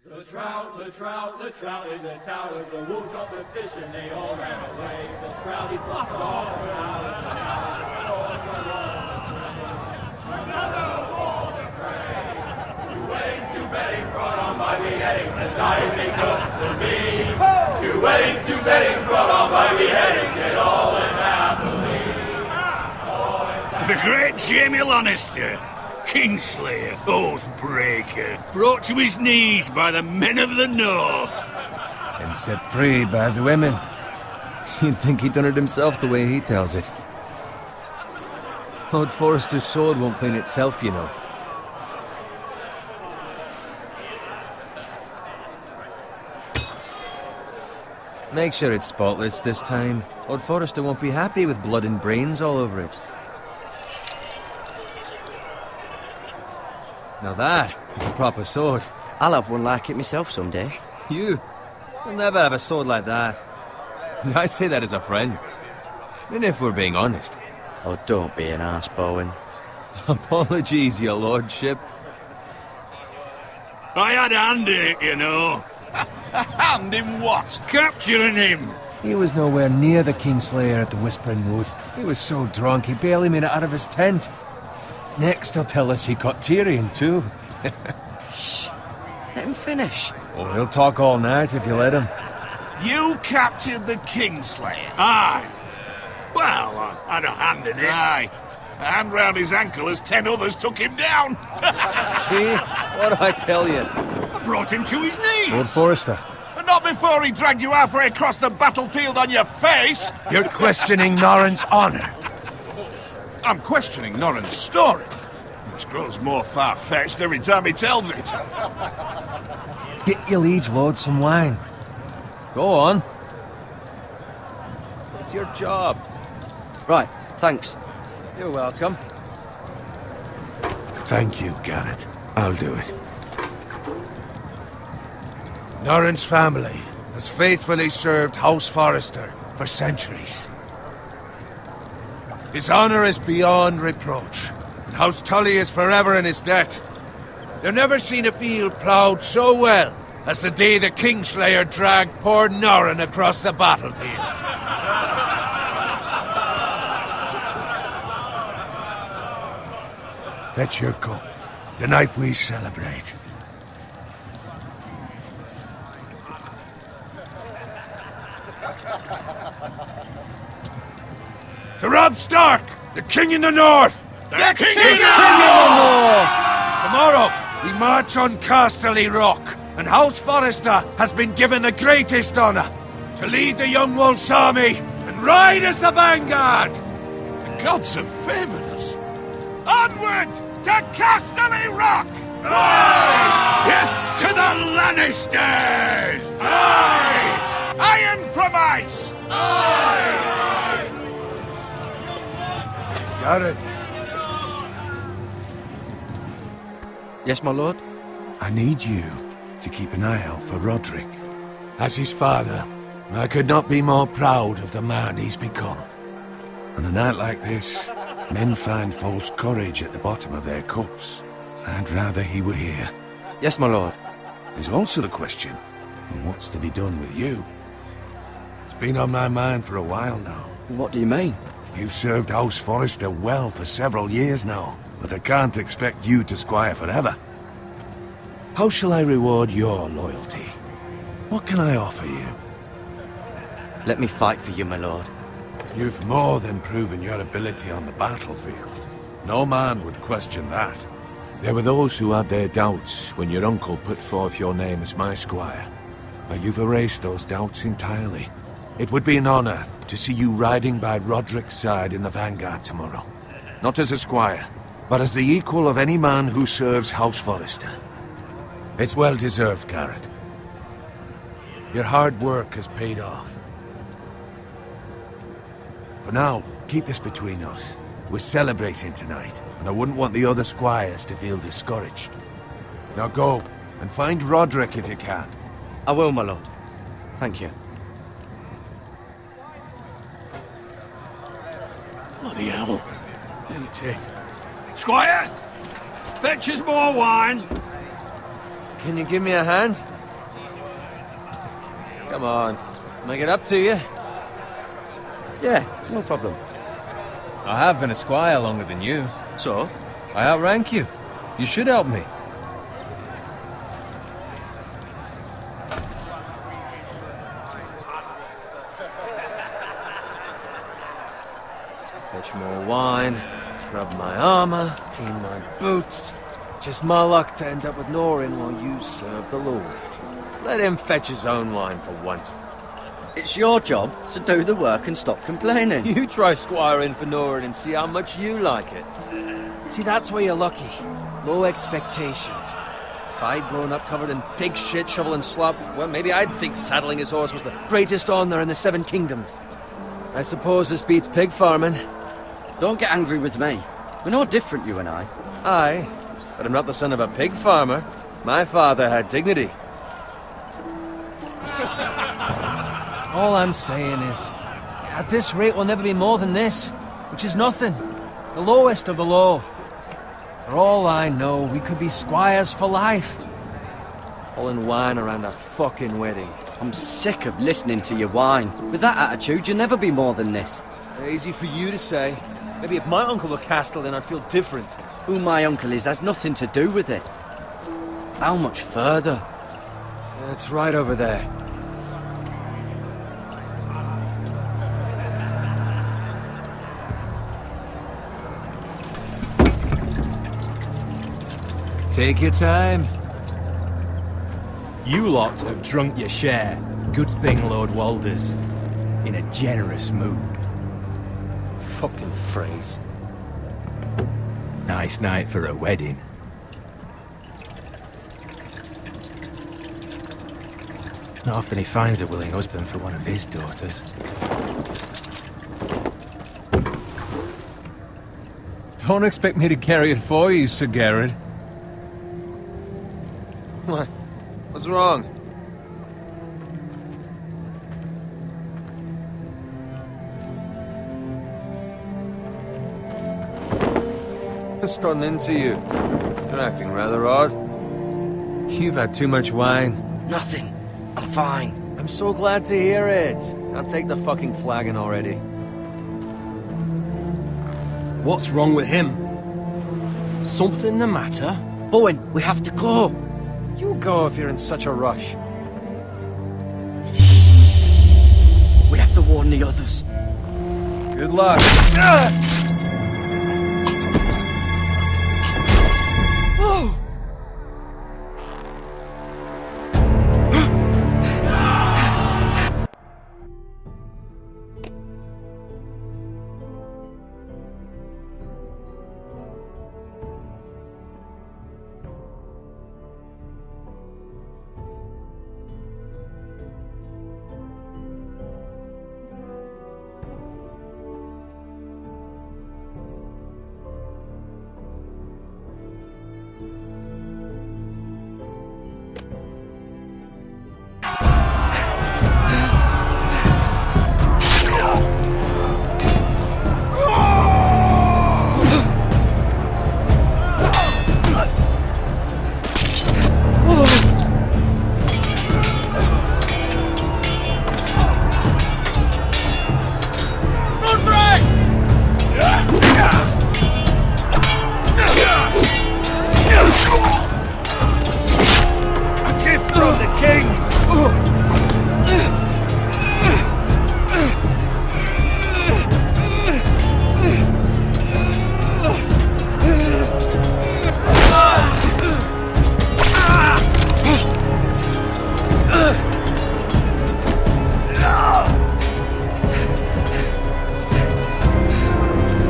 The trout in the towers, the wolves dropped the fish and they all ran away. The trout he flopped off for hours and hours. Another wall to pray. 2 weddings, 2 beddings brought on by beheadings, and diving cooks for me. 2 weddings, 2 beddings brought on by beheadings, yet all is happily. The great Jamie Lannister, Kingslayer, Oathbreaker, brought to his knees by the men of the North. And set free by the women. You'd think he'd done it himself the way he tells it. Lord Forrester's sword won't clean itself, you know. Make sure it's spotless this time. Lord Forrester won't be happy with blood and brains all over it. Now that is a proper sword. I'll have one like it myself someday. You'll never have a sword like that. I say that as a friend. And if we're being honest. Oh, don't be an arse, Bowen. Apologies, your lordship. I had a hand in it, you know. A hand in what? Capturing him. He was nowhere near the Kingslayer at the Whispering Wood. He was so drunk he barely made it out of his tent. Next he'll tell us he caught Tyrion too. Shh! Let him finish. Oh, he'll talk all night if you let him. You captured the Kingslayer? Aye. Well, I had a hand in it. Aye. A hand round his ankle as 10 others took him down. See? What do I tell you? I brought him to his knees. Lord Forrester. But not before he dragged you halfway across the battlefield on your face. You're questioning Norrin's honor. I'm questioning Norrin's story, which grows more far-fetched every time he tells it. Get your liege lord some wine. Go on. It's your job. Right, thanks. You're welcome. Thank you, Garrett. I'll do it. Norrin's family has faithfully served House Forrester for centuries. His honor is beyond reproach, and House Tully is forever in his debt. They've never seen a field ploughed so well as the day the Kingslayer dragged poor Norrin across the battlefield. Fetch your cup. Tonight we celebrate. To Robb Stark, the King in the North! The King in the North! Tomorrow, we march on Casterly Rock, and House Forrester has been given the greatest honor to lead the Young Wolf's army and ride as the vanguard! The gods have favored us. Onward to Casterly Rock! Aye! Death to the Lannisters! Aye! Iron from ice! Aye! Garrett, Yes, my lord? I need you to keep an eye out for Roderick. As his father, I could not be more proud of the man he's become. On a night like this, men find false courage at the bottom of their cups. I'd rather he were here. Yes, my lord. There's also the question of what's to be done with you. It's been on my mind for a while now. What do you mean? You've served House Forrester well for several years now, but I can't expect you to squire forever. How shall I reward your loyalty? What can I offer you? Let me fight for you, my lord. You've more than proven your ability on the battlefield. No man would question that. There were those who had their doubts when your uncle put forth your name as my squire. But you've erased those doubts entirely. It would be an honor to see you riding by Roderick's side in the vanguard tomorrow. Not as a squire, but as the equal of any man who serves House Forrester. It's well deserved, Garrett. Your hard work has paid off. For now, keep this between us. We're celebrating tonight, and I wouldn't want the other squires to feel discouraged. Now go, and find Roderick if you can. I will, my lord. Thank you. Bloody hell. Empty. Squire! Fetch us more wine. Can you give me a hand? Come on. Make it up to you. Yeah, no problem. I have been a squire longer than you. So? I outrank you. You should help me. Fetch more wine, scrub my armor, clean my boots. Just my luck to end up with Norin while you serve the Lord. Let him fetch his own wine for once. It's your job to do the work and stop complaining. You try squiring for Norin and see how much you like it. See, that's where you're lucky. Low expectations. If I'd grown up covered in pig shit, shovel and slop, well, maybe I'd think saddling his horse was the greatest honour in the Seven Kingdoms. I suppose this beats pig farming. Don't get angry with me. We're no different, you and I. Aye, but I'm not the son of a pig farmer. My father had dignity. All I'm saying is, at this rate we'll never be more than this, which is nothing. The lowest of the low. For all I know, we could be squires for life. Pulling wine around a fucking wedding. I'm sick of listening to your whine. With that attitude, you'll never be more than this. Easy for you to say. Maybe if my uncle were Castellan, I'd feel different. Who my uncle is has nothing to do with it. How much further? It's right over there. Take your time. You lot have drunk your share. Good thing Lord Walder's in a generous mood. Fucking phrase. Nice night for a wedding. Not often he finds a willing husband for one of his daughters. Don't expect me to carry it for you, Sir Garrett. What? What's wrong? What's gotten into you? You're acting rather odd. You've had too much wine. Nothing. I'm fine. I'm so glad to hear it. Now take the fucking flagon already. What's wrong with him? Something the matter? Bowen, we have to go. You go if you're in such a rush. We have to warn the others. Good luck. Oh!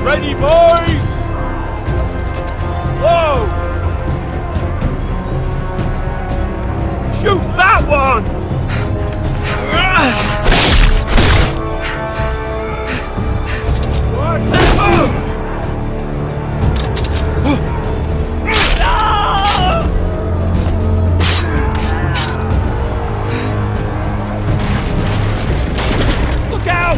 Ready, boys! Whoa! Shoot that one! Look out!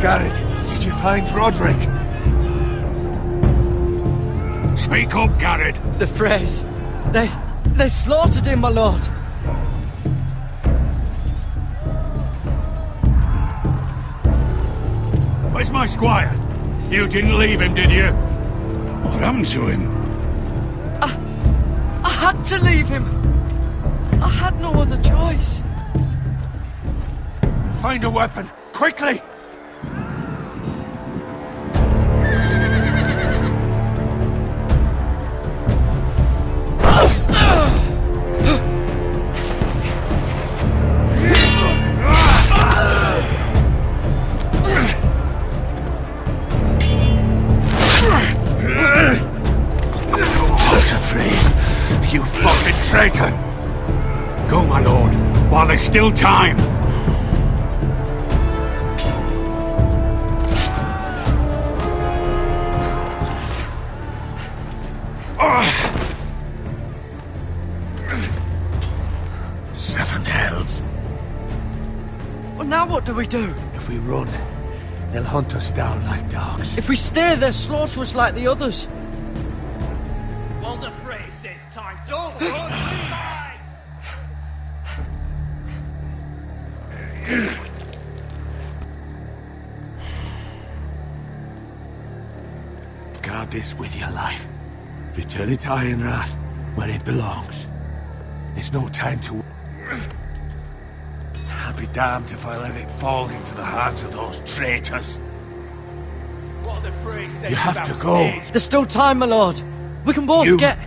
Garrett, did you find Roderick? Speak up, Garrett. The Freys. They slaughtered him, my lord. Where's my squire? You didn't leave him, did you? What happened to him? I had to leave him. I had no other choice. Find a weapon, quickly! You fucking traitor! Go, my lord, while there's still time. Seven hells. Well, now what do we do? If we run, they'll hunt us down like dogs. If we stay, they'll slaughter us like the others. Walder Frey says time to run. Guard this with your life. Return it to Ironrath, where it belongs. There's no time to... I'll be damned if I let it fall into the hands of those traitors. Walder Frey says You have to go. There's still time, my lord. We can both You get...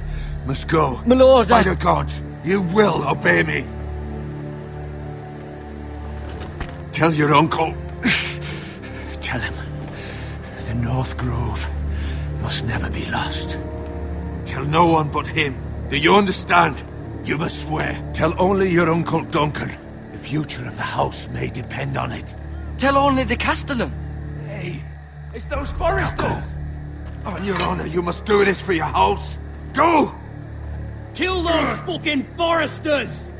must go. My lord, By the gods, you will obey me. Tell your uncle. Tell him. The North Grove must never be lost. Tell no one but him. Do you understand? You must swear. Tell only your Uncle Duncan. The future of the house may depend on it. Tell only the Castellan. Hey, it's those foresters. Go. On your honor, you must do this for your house. Go! Kill those fucking foresters!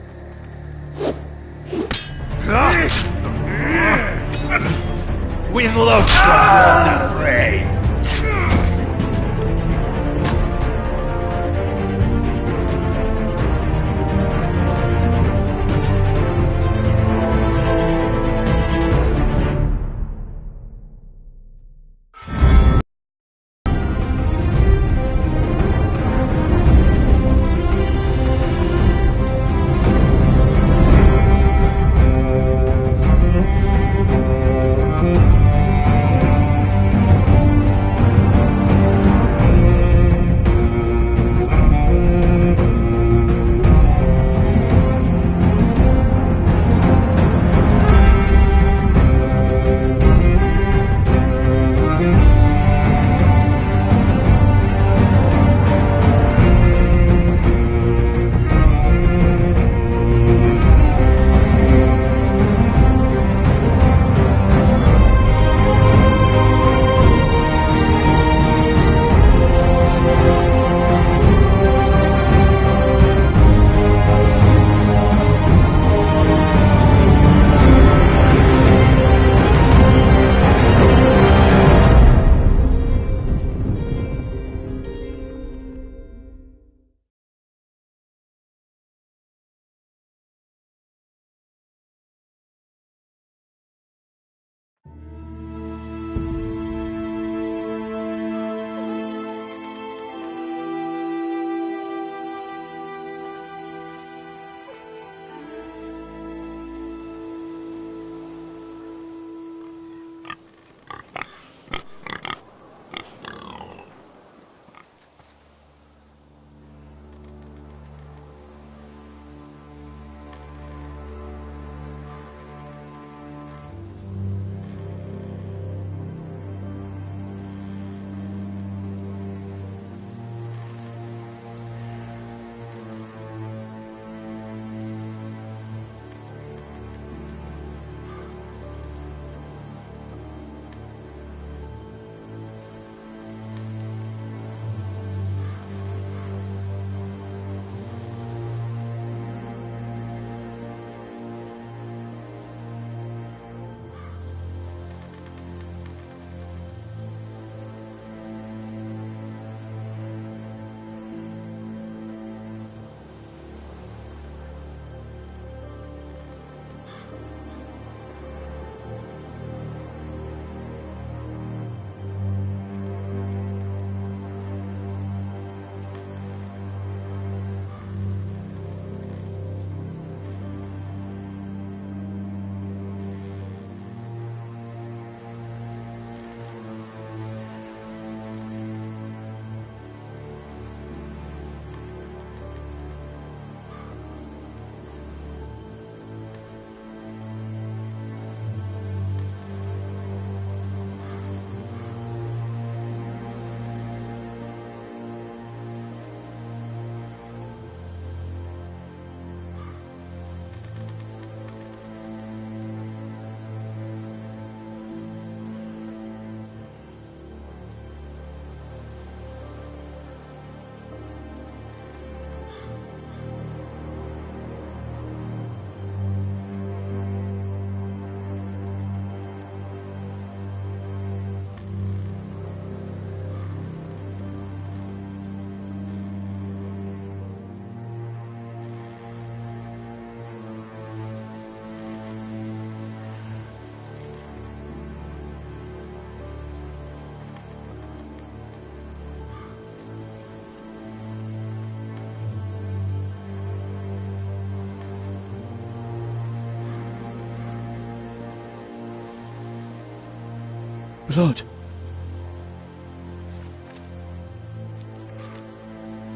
With love from Walder Frey. Blood.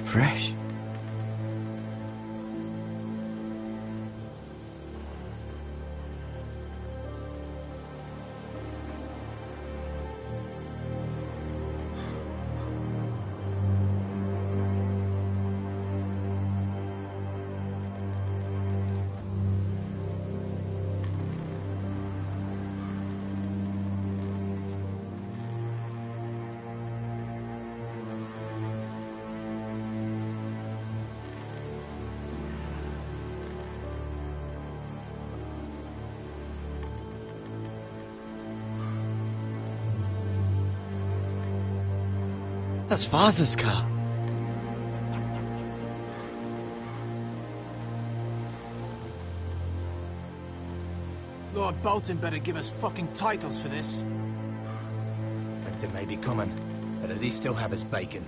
Fresh. That's Father's car. Lord Bolton better give us fucking titles for this. Winter may be coming, but at least he'll have his bacon.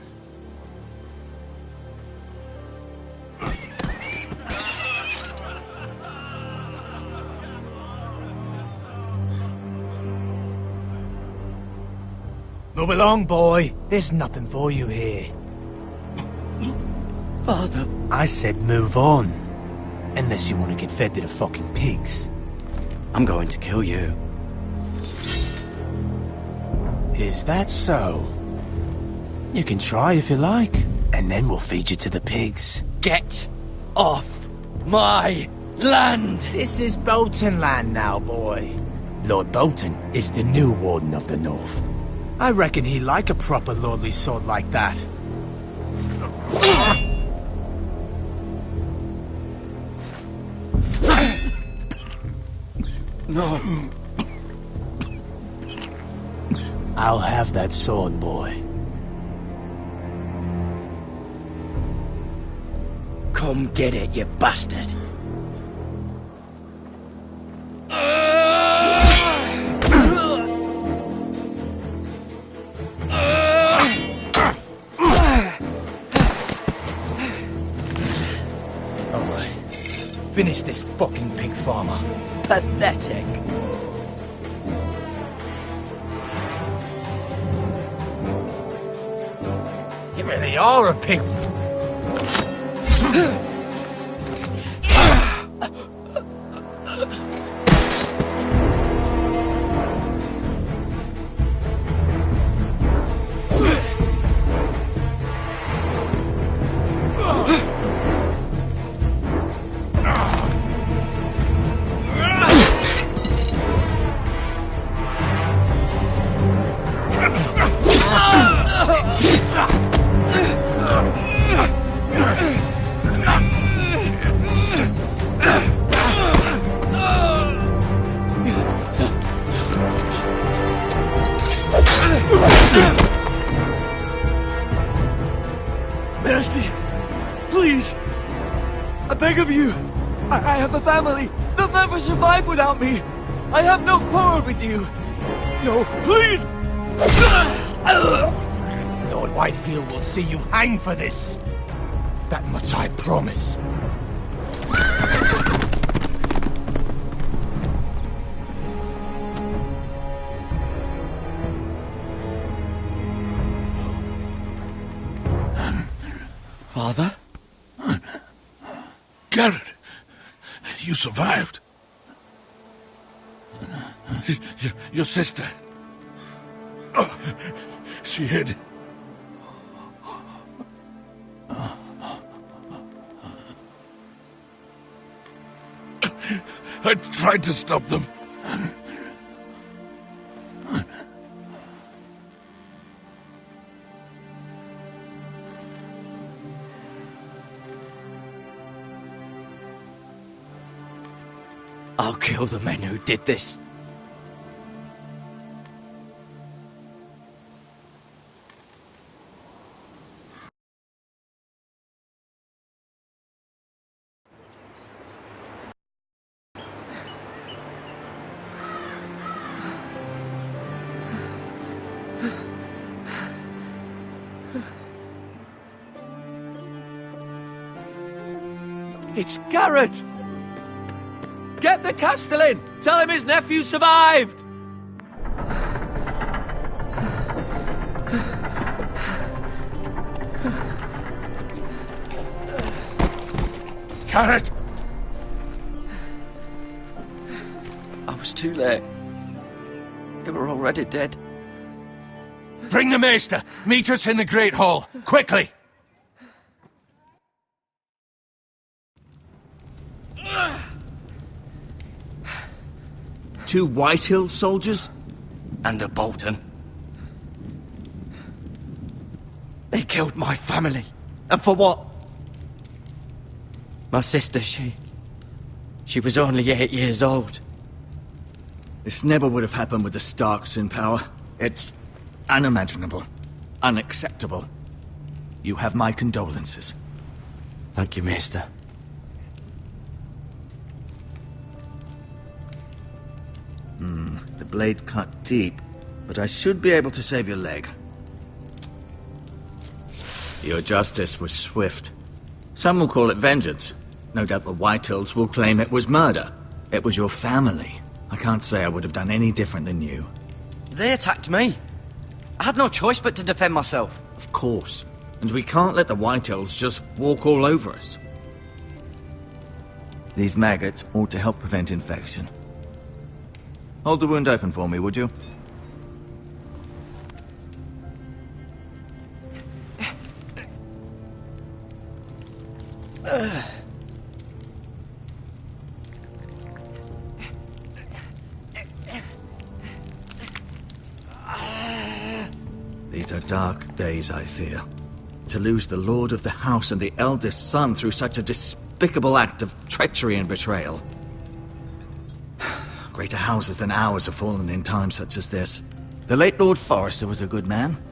Move along, boy. There's nothing for you here. Father. I said move on. Unless you want to get fed to the fucking pigs. I'm going to kill you. Is that so? You can try if you like, and then we'll feed you to the pigs. Get off my land! This is Bolton land now, boy. Lord Bolton is the new Warden of the North. I reckon he'd like a proper lordly sword like that. No. I'll have that sword, boy. Come get it, you bastard. Finish this fucking pig farmer. Pathetic. You really are a pig. Mercy! Please! I beg of you! I have a family! They'll never survive without me! I have no quarrel with you! No, please! Lord Whitefield will see you hang for this. That much I promise. Father? Garrett, you survived. Your sister. Oh, she hid. I tried to stop them. I'll kill the men who did this. It's Garrett! Get the Castellan! Tell him his nephew survived! Carrot! I was too late. They were already dead. Bring the maester! Meet us in the Great Hall! Quickly! Two Whitehill soldiers? And a Bolton. They killed my family. And for what? My sister, she was only 8 years old. This never would have happened with the Starks in power. It's unimaginable. Unacceptable. You have my condolences. Thank you, Maester. The blade cut deep, but I should be able to save your leg. Your justice was swift. Some will call it vengeance. No doubt the Whitehills will claim it was murder. It was your family. I can't say I would have done any different than you. They attacked me. I had no choice but to defend myself. Of course. And we can't let the Whitehills just walk all over us. These maggots ought to help prevent infection. Hold the wound open for me, would you? These are dark days, I fear. To lose the lord of the house and the eldest son through such a despicable act of treachery and betrayal. Greater houses than ours have fallen in times such as this. The late Lord Forrester was a good man.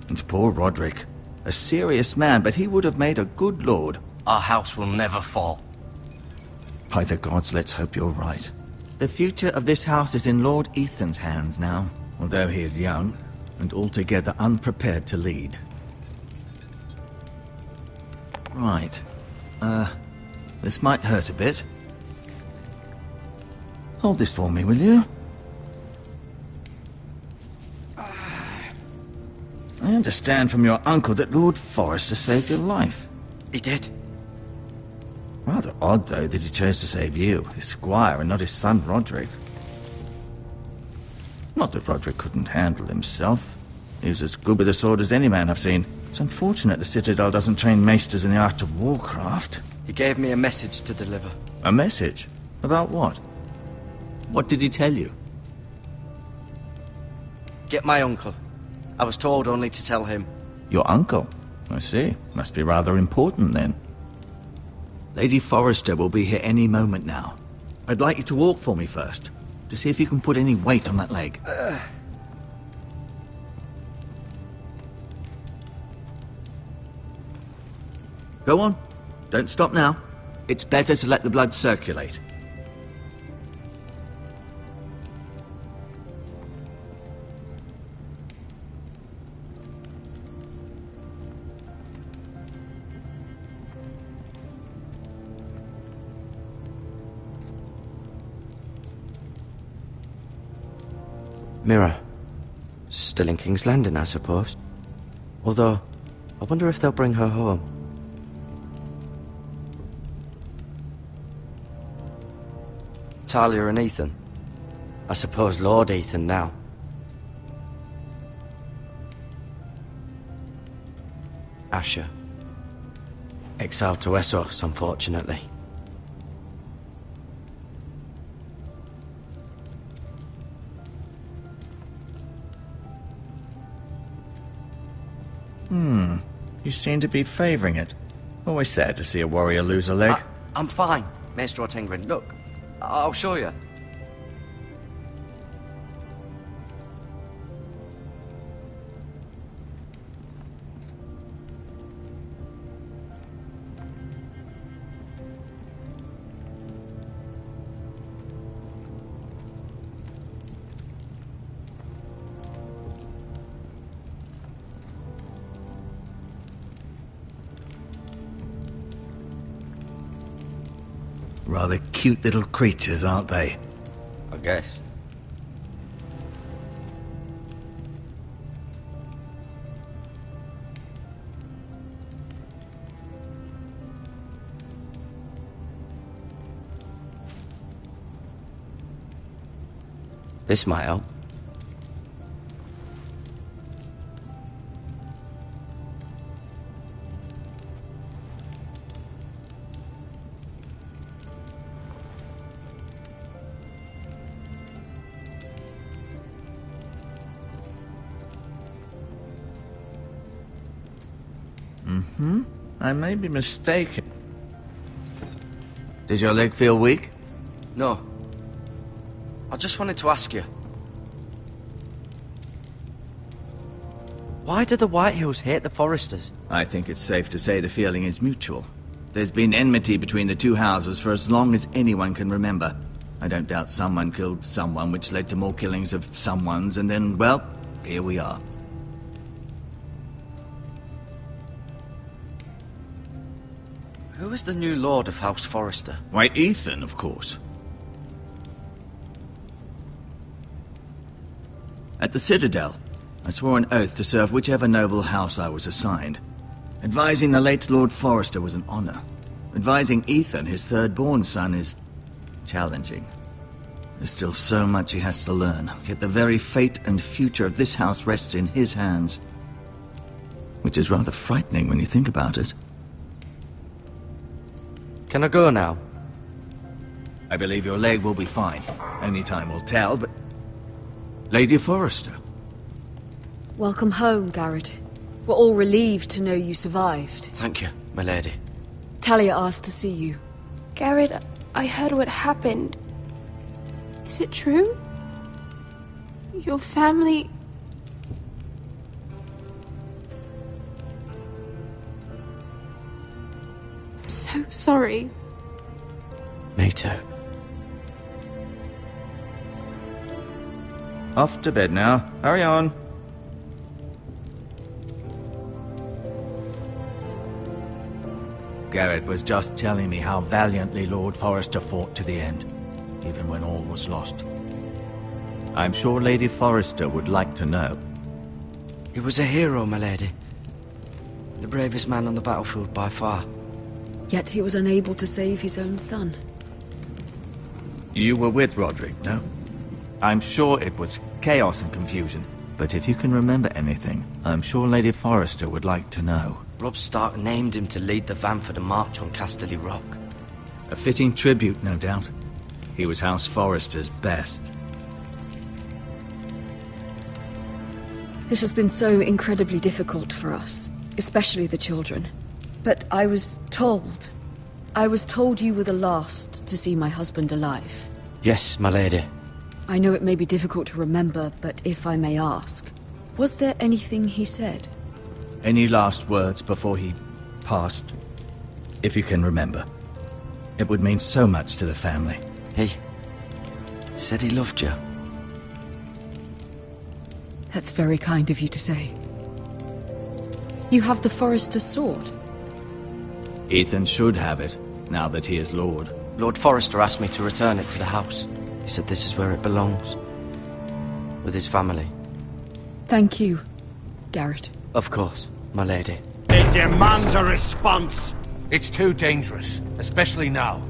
And poor Roderick. A serious man, but he would have made a good lord. Our house will never fall. By the gods, let's hope you're right. The future of this house is in Lord Ethan's hands now, although he is young and altogether unprepared to lead. Right. This might hurt a bit. Hold this for me, will you? I understand from your uncle that Lord Forrester saved your life. He did. Rather odd, though, that he chose to save you, his squire, and not his son Roderick. Not that Roderick couldn't handle himself. He was as good with a sword as any man I've seen. It's unfortunate the Citadel doesn't train maesters in the art of warcraft. He gave me a message to deliver. A message? About what? What did he tell you? Get my uncle. I was told only to tell him. Your uncle? I see. Must be rather important, then. Lady Forrester will be here any moment now. I'd like you to walk for me first, to see if you can put any weight on that leg. Go on. Don't stop now. It's better to let the blood circulate. Mirror. Still in King's Landing, I suppose. Although, I wonder if they'll bring her home. Talia and Ethan. I suppose Lord Ethan now. Asher. Exiled to Essos, unfortunately. You seem to be favouring it. Always sad to see a warrior lose a leg. I'm fine, Maester Ortengrin. Look, I'll show you. Rather cute little creatures, aren't they? I guess. This might help. I may be mistaken. Did your leg feel weak? No. I just wanted to ask you. Why do the Whitehills hate the Foresters? I think it's safe to say the feeling is mutual. There's been enmity between the two houses for as long as anyone can remember. I don't doubt someone killed someone, which led to more killings of someones, and then, well, here we are. Who is the new Lord of House Forrester? Why, Ethan, of course. At the Citadel, I swore an oath to serve whichever noble house I was assigned. Advising the late Lord Forrester was an honor. Advising Ethan, his third-born son, is challenging. There's still so much he has to learn, yet the very fate and future of this house rests in his hands. Which is rather frightening when you think about it. Can I go now? I believe your leg will be fine. Only time will tell, but... Lady Forrester. Welcome home, Garrett. We're all relieved to know you survived. Thank you, my lady. Talia asked to see you. Garrett, I heard what happened. Is it true? Your family... I'm so sorry. Me too. Off to bed now. Hurry on. Garrett was just telling me how valiantly Lord Forrester fought to the end, even when all was lost. I'm sure Lady Forrester would like to know. He was a hero, my lady. The bravest man on the battlefield by far. Yet he was unable to save his own son. You were with Roderick, no? I'm sure it was chaos and confusion, but if you can remember anything, I'm sure Lady Forrester would like to know. Robb Stark named him to lead the van for the march on Casterly Rock. A fitting tribute, no doubt. He was House Forrester's best. This has been so incredibly difficult for us, especially the children. But I was told you were the last to see my husband alive. Yes, my lady. I know it may be difficult to remember, but if I may ask, was there anything he said? Any last words before he passed? If you can remember. It would mean so much to the family. He said he loved you. That's very kind of you to say. You have the Forrester's sword. Ethan should have it, now that he is Lord. Lord Forrester asked me to return it to the house. He said this is where it belongs. With his family. Thank you, Garrett. Of course, my lady. It demands a response. It's too dangerous, especially now.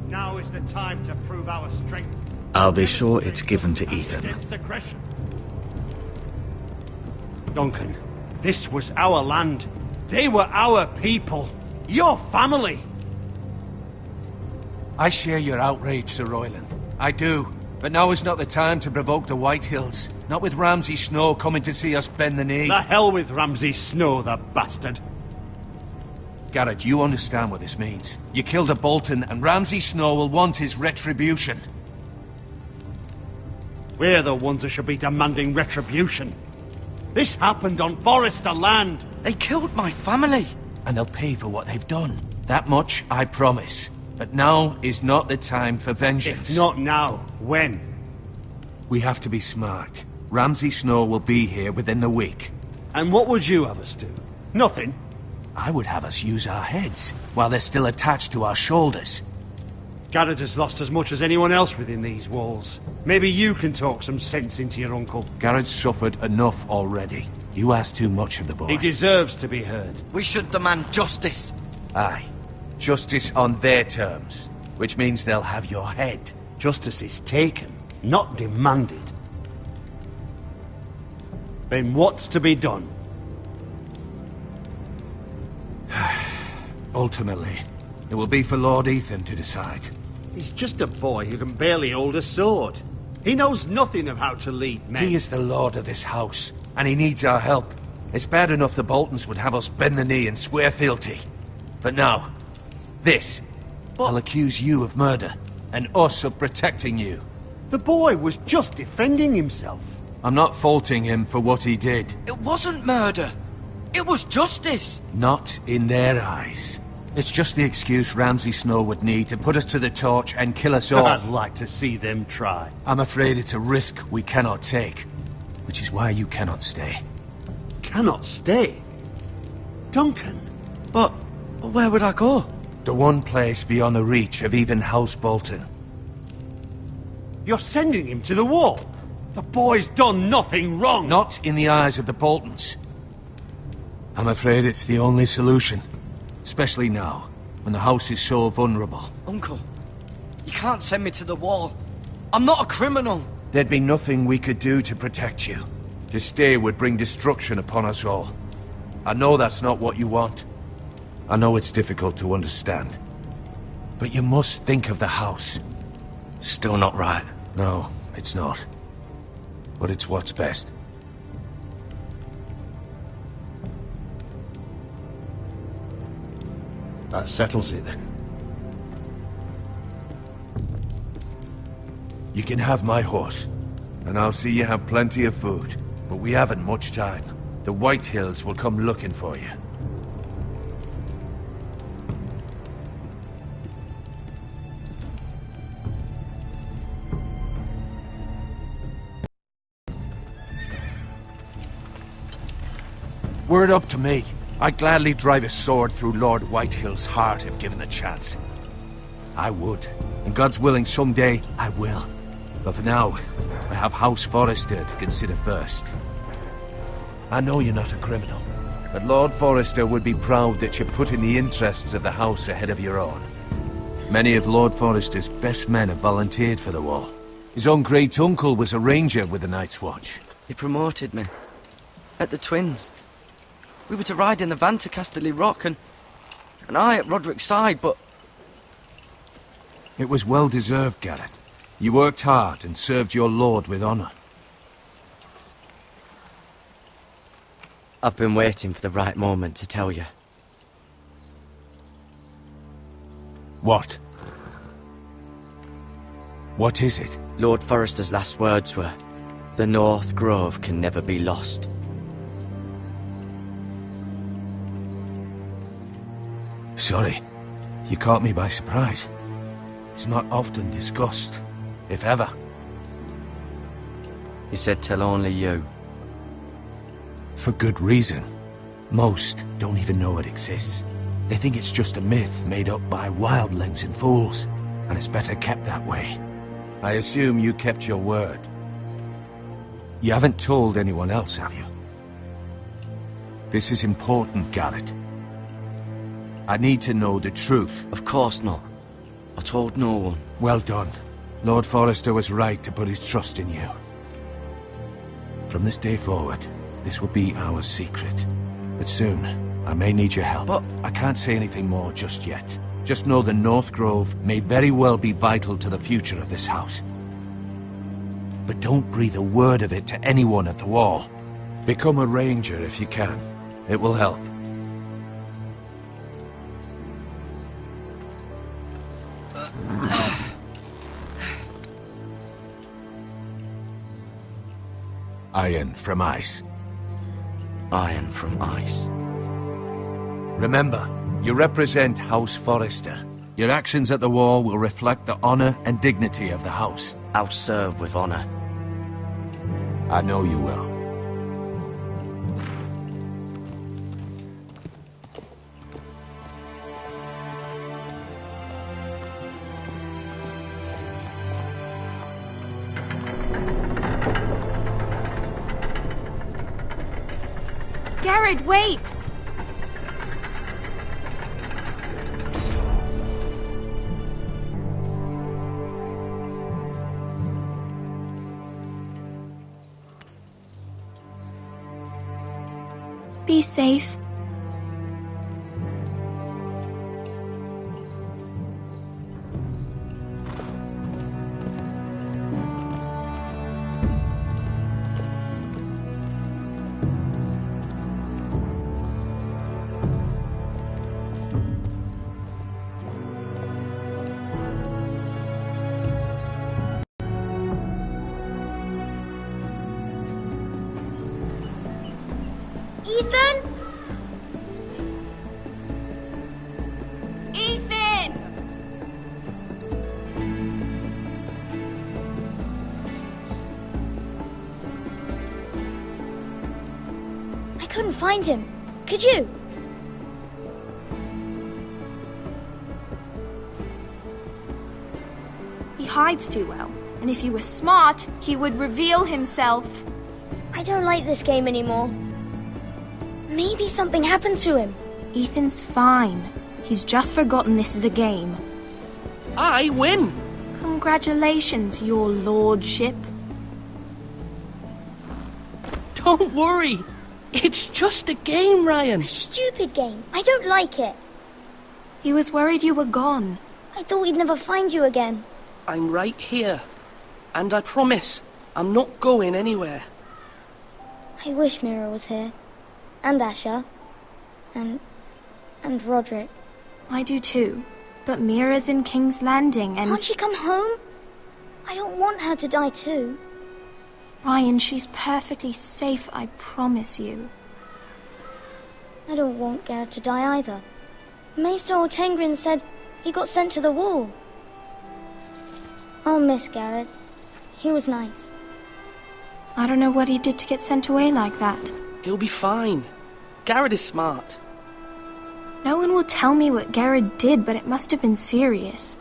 Now is the time to prove our strength. I'll be sure it's given to Ethan. Against aggression. Duncan, this was our land. They were our people. Your family. I share your outrage, Sir Royland. I do. But now is not the time to provoke the Whitehills. Not with Ramsay Snow coming to see us bend the knee. The hell with Ramsay Snow, the bastard. Garrett, you understand what this means. You killed a Bolton, and Ramsay Snow will want his retribution. We're the ones that should be demanding retribution. This happened on Forrester land. They killed my family. And they'll pay for what they've done. That much, I promise. But now is not the time for vengeance. If not now, when? We have to be smart. Ramsay Snow will be here within the week. And what would you have us do? Nothing. I would have us use our heads, while they're still attached to our shoulders. Garrett has lost as much as anyone else within these walls. Maybe you can talk some sense into your uncle. Garrett's suffered enough already. You ask too much of the boy. He deserves to be heard. We should demand justice. Aye. Justice on their terms, which means they'll have your head. Justice is taken, not demanded. Then what's to be done? Ultimately, it will be for Lord Ethan to decide. He's just a boy who can barely hold a sword. He knows nothing of how to lead men. He is the lord of this house, and he needs our help. It's bad enough the Boltons would have us bend the knee and swear fealty. But now, this. I'll accuse you of murder, and us of protecting you. The boy was just defending himself. I'm not faulting him for what he did. It wasn't murder. It was justice. Not in their eyes. It's just the excuse Ramsay Snow would need to put us to the torch and kill us all. I'd like to see them try. I'm afraid it's a risk we cannot take, which is why you cannot stay. Cannot stay? Duncan? But where would I go? The one place beyond the reach of even House Bolton. You're sending him to the wall? The boy's done nothing wrong! Not in the eyes of the Boltons. I'm afraid it's the only solution. Especially now, when the house is so vulnerable. Uncle, you can't send me to the wall. I'm not a criminal. There'd be nothing we could do to protect you. To stay would bring destruction upon us all. I know that's not what you want. I know it's difficult to understand. But you must think of the house. Still not right. No, it's not. But it's what's best. That settles it then. You can have my horse, and I'll see you have plenty of food. But we haven't much time. The White Hills will come looking for you. Were it up to me, I'd gladly drive a sword through Lord Whitehill's heart if given a chance. I would. And God's willing, someday I will. But for now, I have House Forrester to consider first. I know you're not a criminal, but Lord Forrester would be proud that you're putting the interests of the house ahead of your own. Many of Lord Forrester's best men have volunteered for the wall. His own great-uncle was a ranger with the Night's Watch. He promoted me. At the Twins. We were to ride in the van to Casterly Rock, and I at Roderick's side, but... It was well-deserved, Garrett. You worked hard and served your lord with honor. I've been waiting for the right moment to tell you. What? What is it? Lord Forrester's last words were, "The North Grove can never be lost." Sorry. You caught me by surprise. It's not often discussed, if ever. He said tell only you. For good reason. Most don't even know it exists. They think it's just a myth made up by wildlings and fools, and it's better kept that way. I assume you kept your word. You haven't told anyone else, have you? This is important, Garrett. I need to know the truth. Of course not. I told no one. Well done. Lord Forrester was right to put his trust in you. From this day forward, this will be our secret. But soon, I may need your help. But I can't say anything more just yet. Just know the North Grove may very well be vital to the future of this house. But don't breathe a word of it to anyone at the wall. Become a ranger if you can. It will help. Iron from ice. Iron from ice. Remember, you represent House Forrester. Your actions at the war will reflect the honor and dignity of the house. I'll serve with honor. I know you will. Garrett, wait! Be safe. Ethan? Ethan! I couldn't find him. Could you? He hides too well, and if he were smart, he would reveal himself. I don't like this game anymore. Maybe something happened to him. Ethan's fine. He's just forgotten this is a game. I win! Congratulations, your lordship. Don't worry. It's just a game, Ryan. A stupid game. I don't like it. He was worried you were gone. I thought we'd never find you again. I'm right here. And I promise, I'm not going anywhere. I wish Mira was here. And Asher. And Roderick. I do too. But Mira's in King's Landing and... Can't she come home? I don't want her to die too. Ryan, she's perfectly safe, I promise you. I don't want Garrett to die either. Maester Ortengrin said he got sent to the wall. I'll miss Garrett. He was nice. I don't know what he did to get sent away like that. He'll be fine. Garrett is smart. No one will tell me what Garrett did, but it must have been serious.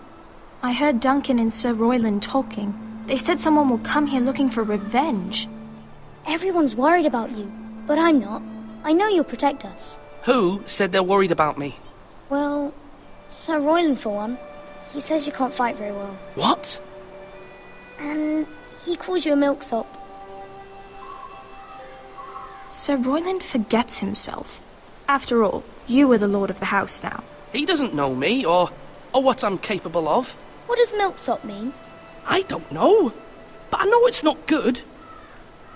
I heard Duncan and Sir Royland talking. They said someone will come here looking for revenge. Everyone's worried about you, but I'm not. I know you'll protect us. Who said they're worried about me? Well, Sir Royland for one. He says you can't fight very well. What? And he calls you a milksop. Sir Royland forgets himself. After all, you are the lord of the house now. He doesn't know me, or what I'm capable of. What does milksop mean? I don't know, but I know it's not good.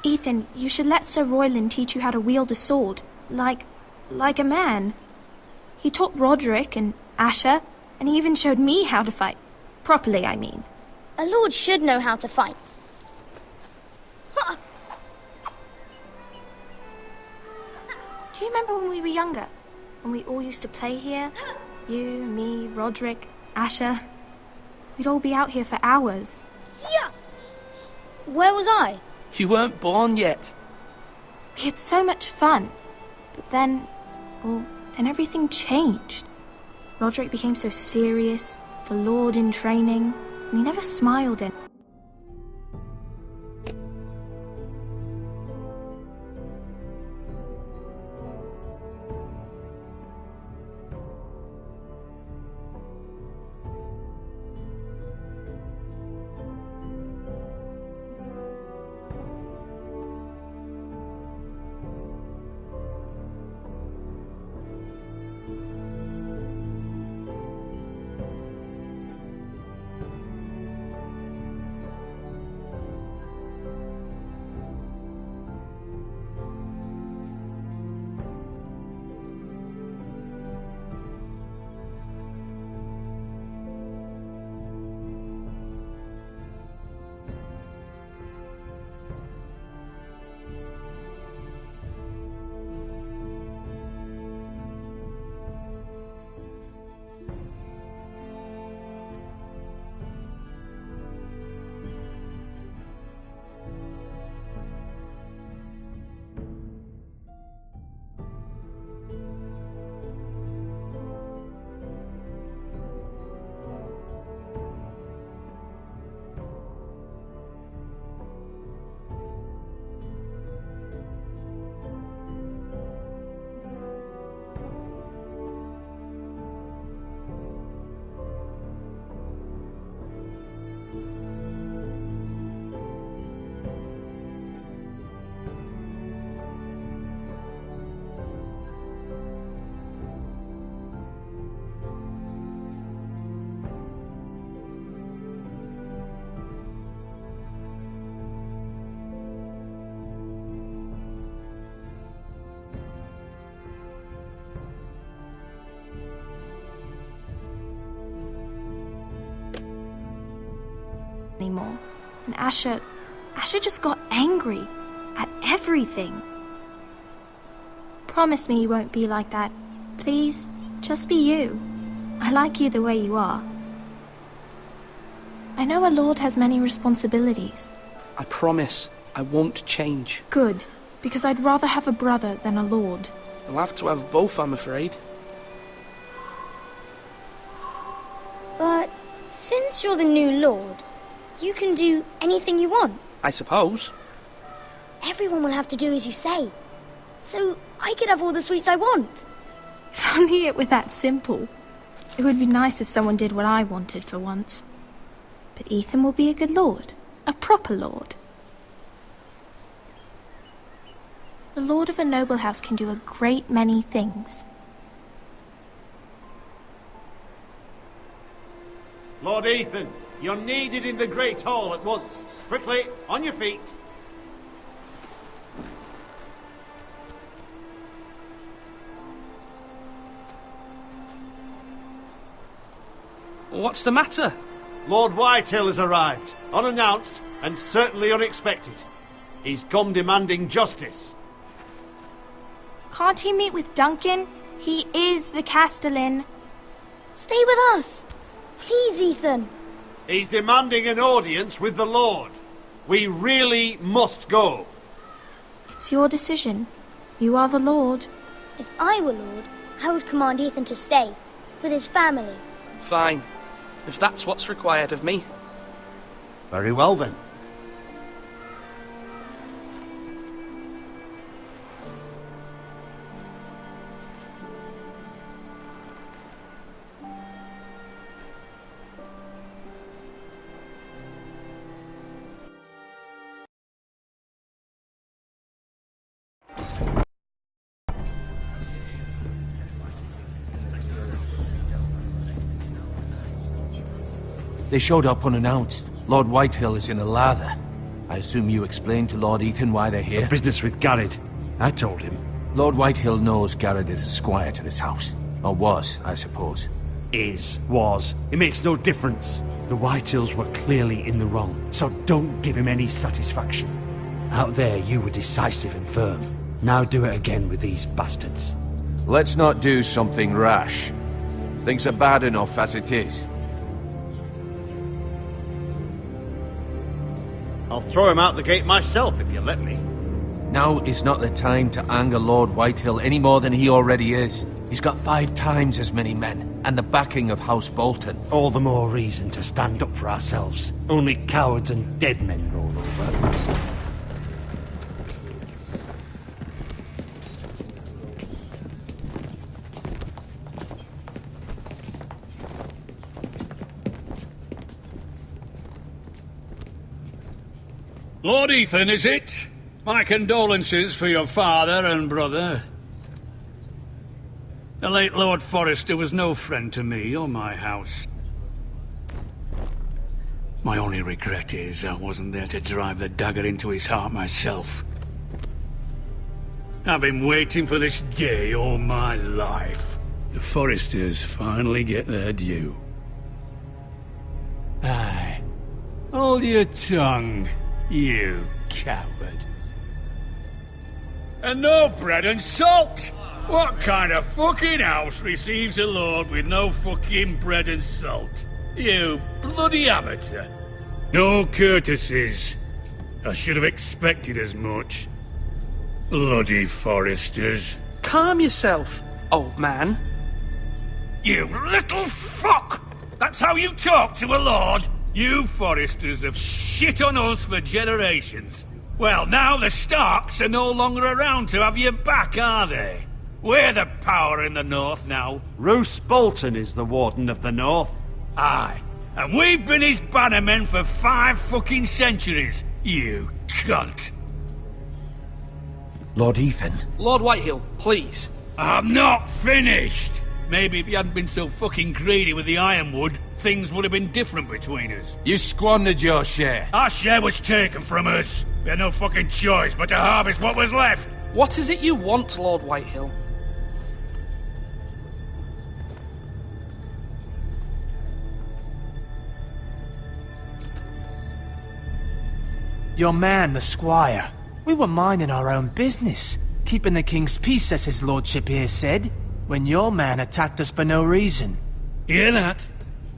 Ethan, you should let Sir Royland teach you how to wield a sword, like a man. He taught Roderick and Asher, and he even showed me how to fight. Properly, I mean. A lord should know how to fight. Do you remember when we were younger? When we all used to play here? You, me, Roderick, Asher. We'd all be out here for hours. Yeah! Where was I? You weren't born yet. We had so much fun. But then everything changed. Roderick became so serious, the Lord in training, and he never smiled in. anymore. And Asher just got angry at everything. Promise me you won't be like that. Please, just be you. I like you the way you are. I know a lord has many responsibilities. I promise I won't change. Good, because I'd rather have a brother than a lord. You'll have to have both, I'm afraid. But since you're the new lord, you can do anything you want. I suppose. Everyone will have to do as you say. So I could have all the sweets I want. If only it were that simple. It would be nice if someone did what I wanted for once. But Ethan will be a good lord. A proper lord. The lord of a noble house can do a great many things. Lord Ethan, you're needed in the Great Hall at once. Quickly, on your feet. What's the matter? Lord Whitehill has arrived, unannounced and certainly unexpected. He's come demanding justice. Can't he meet with Duncan? He is the Castellan. Stay with us. Please, Ethan. He's demanding an audience with the Lord. We really must go. It's your decision. You are the lord. If I were lord, I would command Ethan to stay, with his family. Fine. If that's what's required of me. Very well then. They showed up unannounced. Lord Whitehill is in a lather. I assume you explained to Lord Ethan why they're here? The business with Garrett. I told him. Lord Whitehill knows Garrett is a squire to this house. Or was, I suppose. Was. It makes no difference. The Whitehills were clearly in the wrong, so don't give him any satisfaction. Out there, you were decisive and firm. Now do it again with these bastards. Let's not do something rash. Things are bad enough as it is. I'll throw him out the gate myself if you let me. Now is not the time to anger Lord Whitehill any more than he already is. He's got 5 times as many men, and the backing of House Bolton. All the more reason to stand up for ourselves. Only cowards and dead men roll over. Lord Ethan, is it? My condolences for your father and brother. The late Lord Forrester was no friend to me or my house. My only regret is I wasn't there to drive the dagger into his heart myself. I've been waiting for this day all my life. The Forresters finally get their due. Aye. Hold your tongue, you coward. And no bread and salt! What kind of fucking house receives a lord with no fucking bread and salt? You bloody amateur. No courtesies. I should have expected as much. Bloody Forresters. Calm yourself, old man. You little fuck! That's how you talk to a lord? You Forresters have shit on us for generations. Well, now the Starks are no longer around to have your back, are they? We're the power in the north now. Roose Bolton is the Warden of the North. Aye. And we've been his bannermen for 5 fucking centuries, you cunt. Lord Ethan. Lord Whitehill, please. I'm not finished. Maybe if you hadn't been so fucking greedy with the ironwood, things would have been different between us. You squandered your share. Our share was taken from us. We had no fucking choice but to harvest what was left. What is it you want, Lord Whitehill? Your man, the squire. We were minding our own business, keeping the king's peace, as his lordship here said, when your man attacked us for no reason. Hear that?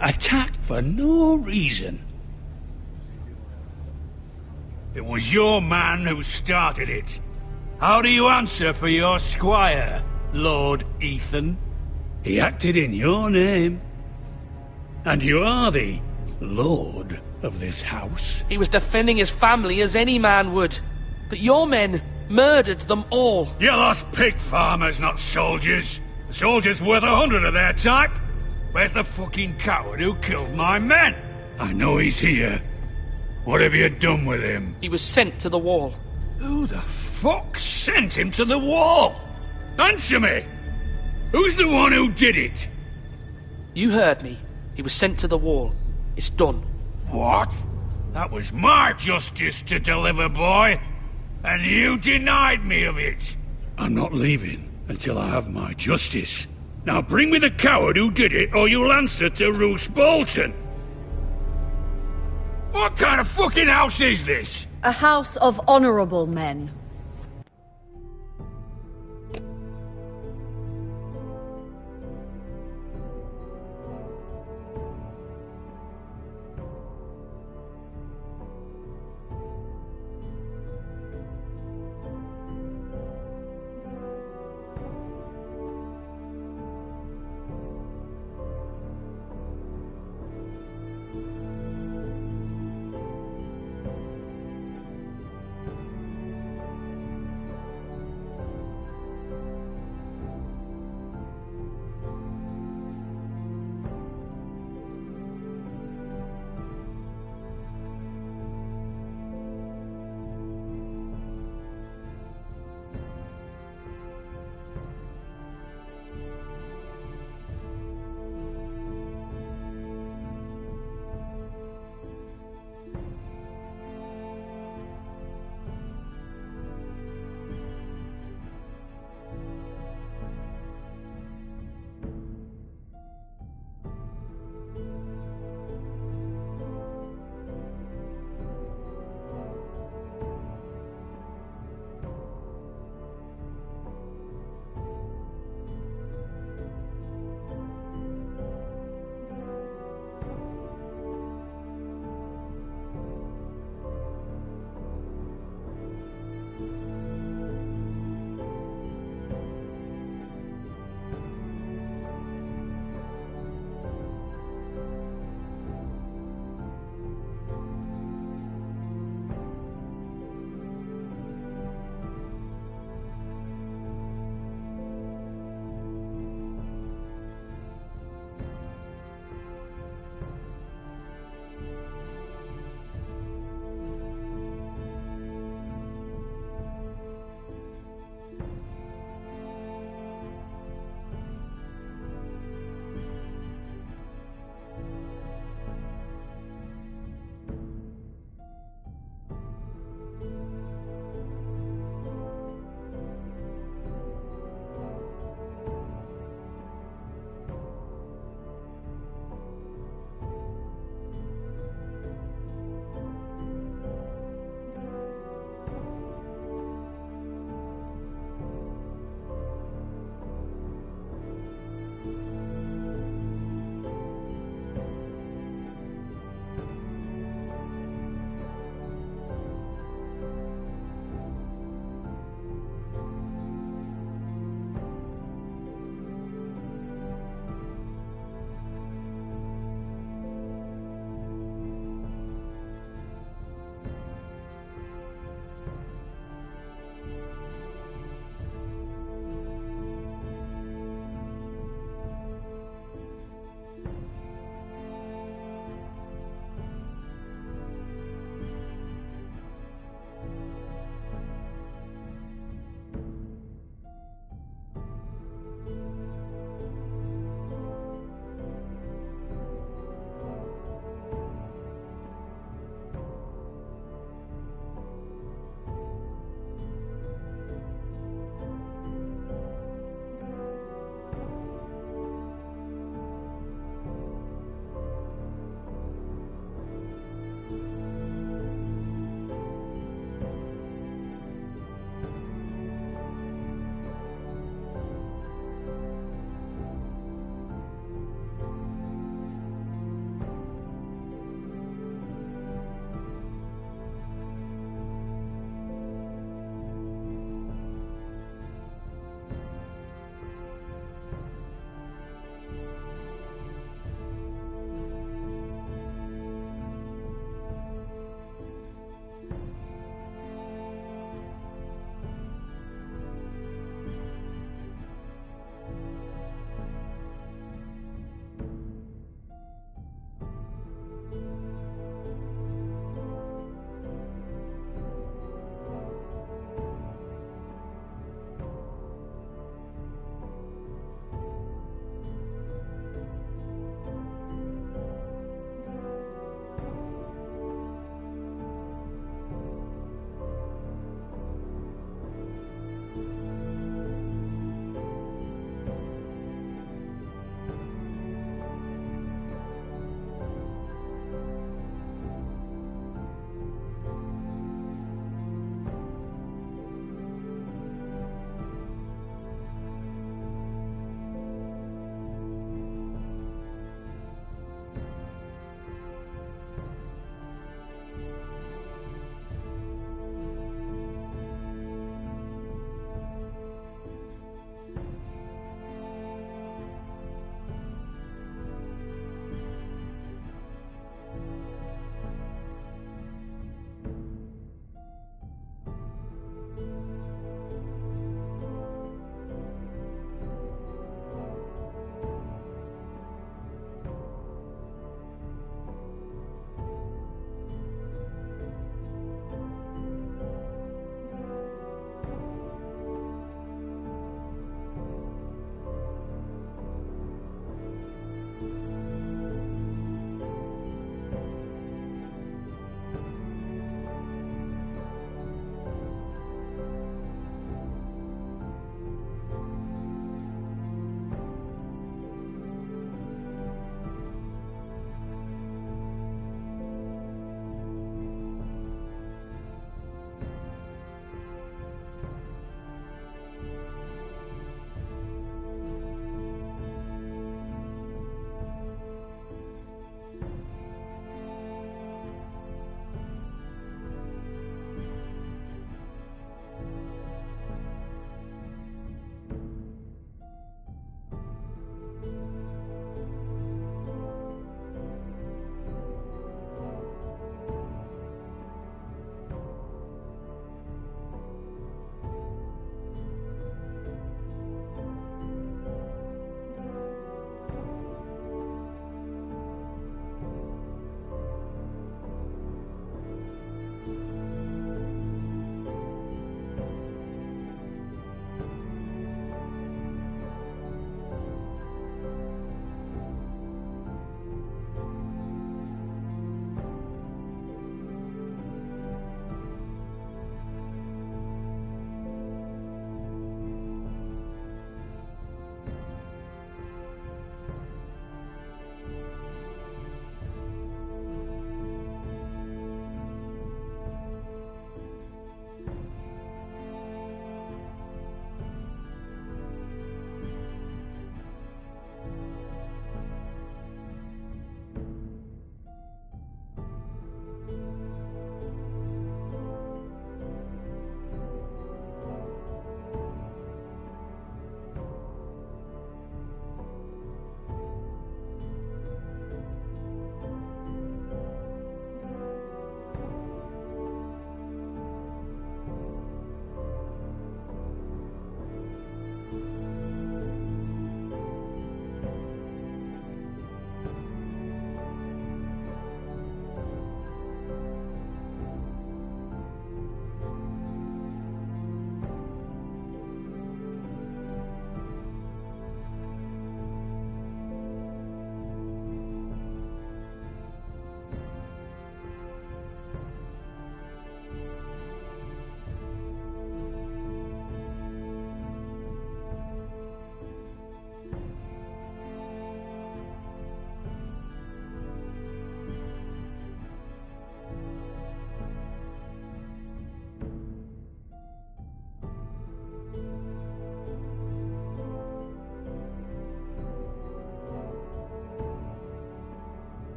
Attacked for no reason. It was your man who started it. How do you answer for your squire, Lord Ethan? He acted in your name. And you are the lord of this house. He was defending his family as any man would. But your men murdered them all. You lost pig farmers, not soldiers. The soldiers worth 100 of their type. Where's the fucking coward who killed my men? I know he's here. What have you done with him? He was sent to the wall. Who the fuck sent him to the wall? Answer me! Who's the one who did it? You heard me. He was sent to the wall. It's done. What? That was my justice to deliver, boy. And you denied me of it. I'm not leaving until I have my justice. Now bring me the coward who did it, or you'll answer to Roose Bolton. What kind of fucking house is this? A house of honorable men.